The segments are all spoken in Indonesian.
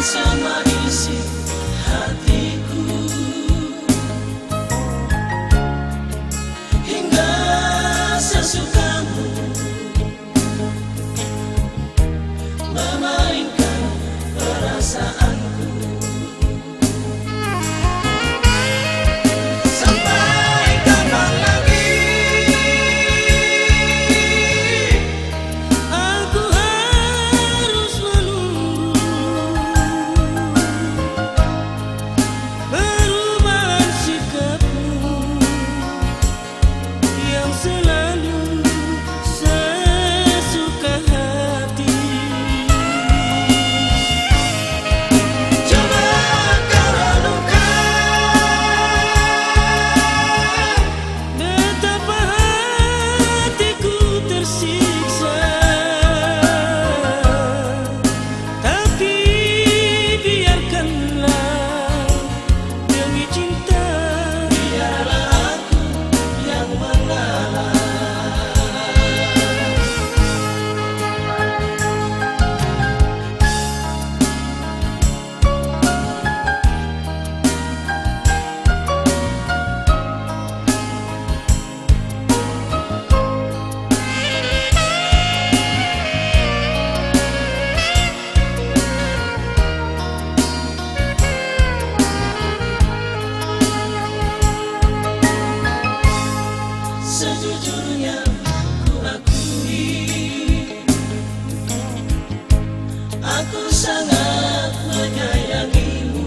sama isi hatiku, hingga sesukamu memainkan perasaanku. Sampai kapan lagi aku harus menunggu perubahan sikapmu yang selalu sesuka hati. Coba kau renungkan betapa hatiku tersiksa, tapi biarkanlah demi cinta, biarlah aku yang mengalah. Sejujurnya ku akui, aku sangat menyayangimu.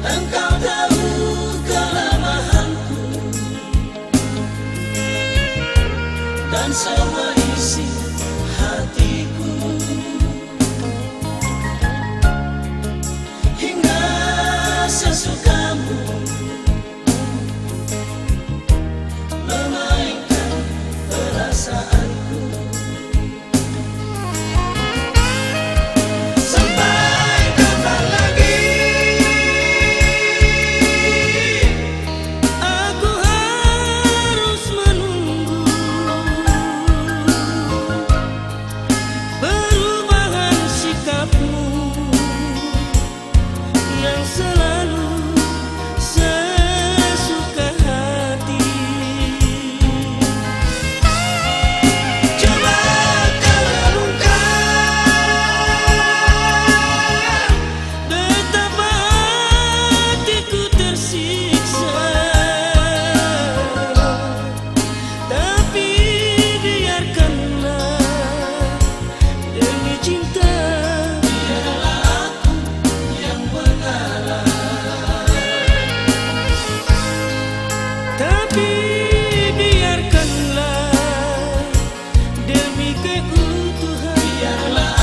Engkau tahu kelemahanku dan semua isi hatiku, hingga sesukamu memainkan perasaanku. Sampai kapan lagi aku harus menunggu perubahan sikapmu yang selalu sesuka hati. Coba kau renungkan betapa hatiku tersiksa, tapi biarkanlah demi cinta, biarlah aku yang mengalah. Tapi biarkanlah demi keutuhan, biarlah